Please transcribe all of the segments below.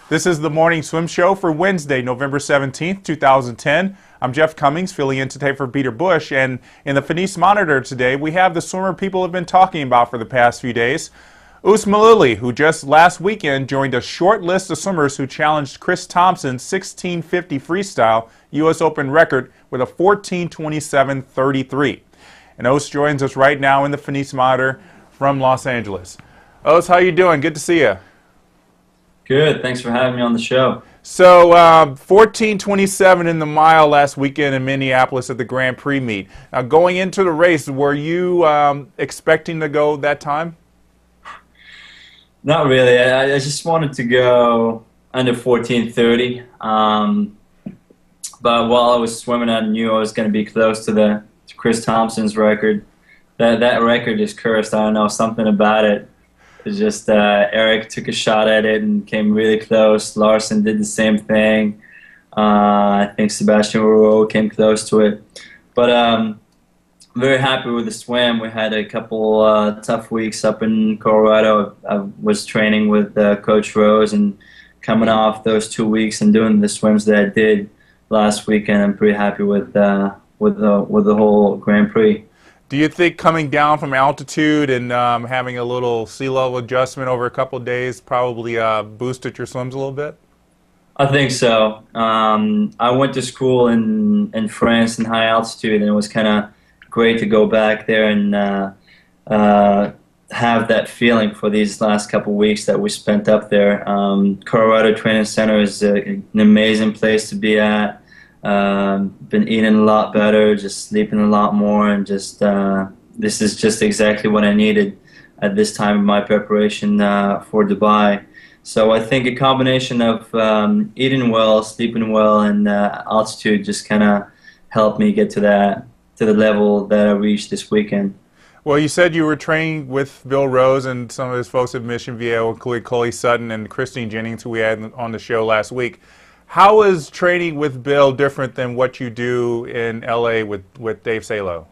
This is the Morning Swim Show for Wednesday, November 17th, 2010. I'm Jeff Cummings, filling in today for Peter Bush, and in the Finis Monitor today, we have the swimmer people have been talking about for the past few days. Ous Mellouli, who just last weekend joined a short list of swimmers who challenged Chris Thompson's 1650 freestyle U.S. Open record with a 14:27.33. And Ous joins us right now in the Finis Monitor from Los Angeles. Ous, how you doing? Good to see you. Good. Thanks for having me on the show. So, 14:27 in the mile last weekend in Minneapolis at the Grand Prix meet. Now, going into the race, were you expecting to go that time? Not really. I just wanted to go under 14:30. But while I was swimming, I knew I was going to be close to Chris Thompson's record. That record is cursed. I don't know, something about it. It's just Eric took a shot at it and came really close. Larson did the same thing. I think Sebastian Rouault came close to it. But I'm very happy with the swim. We had a couple tough weeks up in Colorado. I was training with Coach Rose, and coming off those 2 weeks and doing the swims that I did last weekend, I'm pretty happy with the whole Grand Prix. Do you think coming down from altitude and having a little sea level adjustment over a couple of days probably boosted your swims a little bit? I think so. I went to school in France in high altitude, and it was kind of great to go back there and have that feeling for these last couple of weeks that we spent up there. Colorado Training Center is an amazing place to be at. Been eating a lot better, just sleeping a lot more, and just this is just exactly what I needed at this time of my preparation for Dubai. So I think a combination of eating well, sleeping well, and altitude just kind of helped me get to the level that I reached this weekend. Well, you said you were training with Bill Rose and some of his folks at Mission Viejo, including Coley Sutton and Christine Jennings, who we had on the show last week. How is training with Bill different than what you do in L.A. with Dave Salo?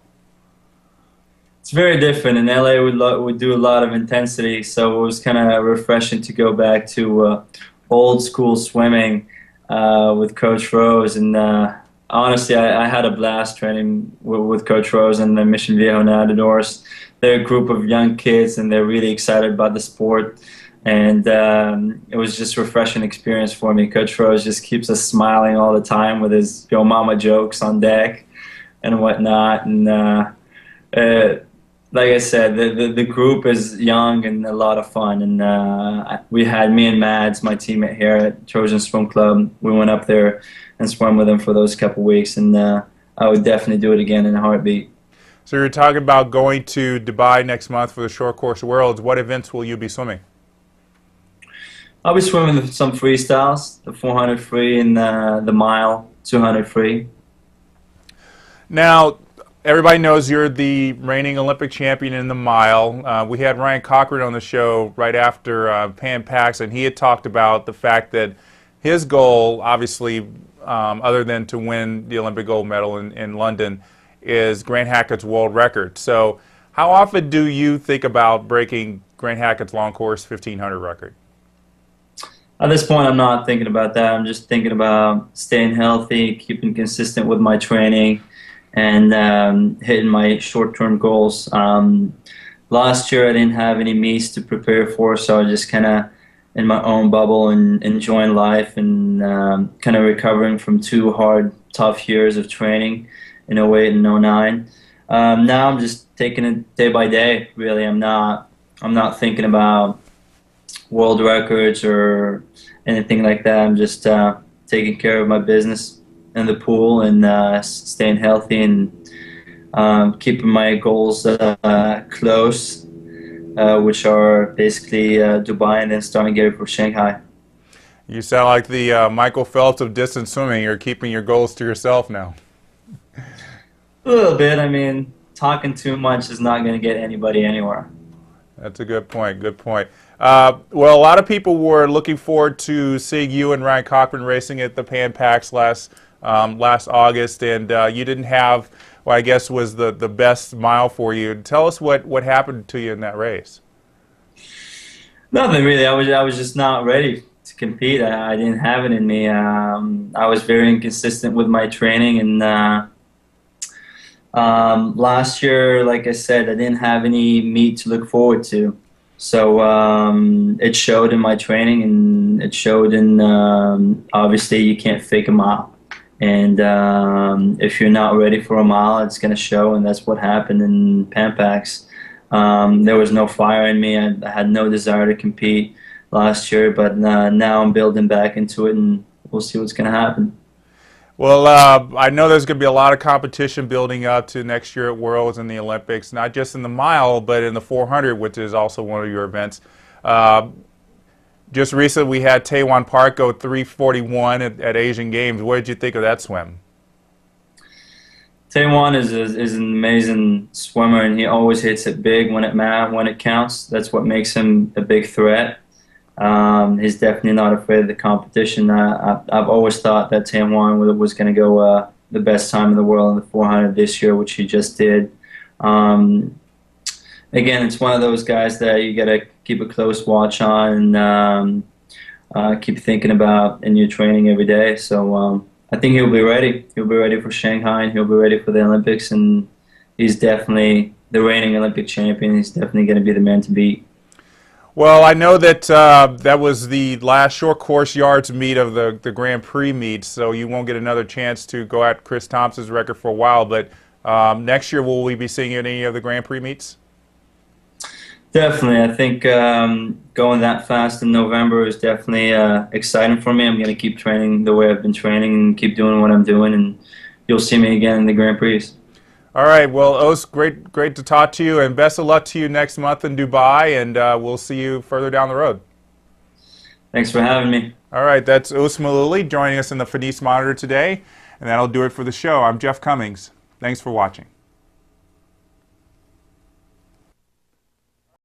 It's very different. In LA, we do a lot of intensity, so it was kind of refreshing to go back to old school swimming with Coach Rose. And honestly, I had a blast training with Coach Rose and the Mission Viejo Nadadores. They're a group of young kids, and they're really excited about the sport. And it was just a refreshing experience for me. Coach Rose just keeps us smiling all the time with his Yo Mama jokes on deck and whatnot. And like I said, the group is young and a lot of fun. And we had me and Mads, my teammate here at Trojan Swim Club. We went up there and swam with them for those couple weeks. And I would definitely do it again in a heartbeat. So you're talking about going to Dubai next month for the Short Course Worlds. What events will you be swimming? I'll be swimming some freestyles, the 400 free and the mile 200 free. Now, everybody knows you're the reigning Olympic champion in the mile. We had Ryan Cochran on the show right after Pan Pacs, and he had talked about the fact that his goal, obviously, other than to win the Olympic gold medal in London, is Grant Hackett's world record. So how often do you think about breaking Grant Hackett's long course 1500 record? At this point, I'm not thinking about that. I'm just thinking about staying healthy, keeping consistent with my training, and hitting my short-term goals. Last year, I didn't have any meets to prepare for, so I was just kind of in my own bubble and enjoying life and kind of recovering from 2 hard, tough years of training in 08 and 09. Now I'm just taking it day by day, really. I'm not thinking about world records or anything like that. I'm just taking care of my business in the pool and staying healthy and keeping my goals close, which are basically Dubai and then starting to get it for Shanghai. You sound like the Michael Phelps of distance swimming. You're keeping your goals to yourself now. A little bit. I mean, talking too much is not going to get anybody anywhere. That's a good point. Good point. Well, a lot of people were looking forward to seeing you and Ryan Cochran racing at the Pan Pacs last August, and you didn't have, well, I guess was the best mile for you. Tell us what happened to you in that race. Nothing really. I was just not ready to compete. I didn't have it in me. I was very inconsistent with my training, and last year, like I said, I didn't have any meet to look forward to. So it showed in my training, and it showed in obviously you can't fake a mile. And if you're not ready for a mile, it's going to show, and that's what happened in Pampax. There was no fire in me. I had no desire to compete last year, but now I'm building back into it, and we'll see what's going to happen. Well, I know there's going to be a lot of competition building up to next year at Worlds and the Olympics, not just in the mile, but in the 400, which is also one of your events. Uh, just recently, we had Taewon Park go 3:41 at Asian Games. What did you think of that swim? Taewon is an amazing swimmer, and he always hits it big when it counts. That's what makes him a big threat. He's definitely not afraid of the competition. I've always thought that Taewon was going to go the best time in the world in the 400 this year, which he just did. Um, Again, it's one of those guys that you got to keep a close watch on, and keep thinking about in your training every day. So I think he'll be ready. He'll be ready for Shanghai, and he'll be ready for the Olympics. And he's definitely the reigning Olympic champion. He's definitely going to be the man to beat. Well, I know that that was the last short course yards meet of the Grand Prix meet, so you won't get another chance to go at Chris Thompson's record for a while. But next year, will we be seeing you at any of the Grand Prix meets? Definitely. I think going that fast in November is definitely exciting for me. I'm going to keep training the way I've been training and keep doing what I'm doing, and you'll see me again in the Grand Prix. All right. Well, Ous, great to talk to you, and best of luck to you next month in Dubai, and we'll see you further down the road. Thanks for having me. All right. That's Ous Mellouli joining us in the Finis Monitor today, and that'll do it for the show. I'm Jeff Cummings. Thanks for watching.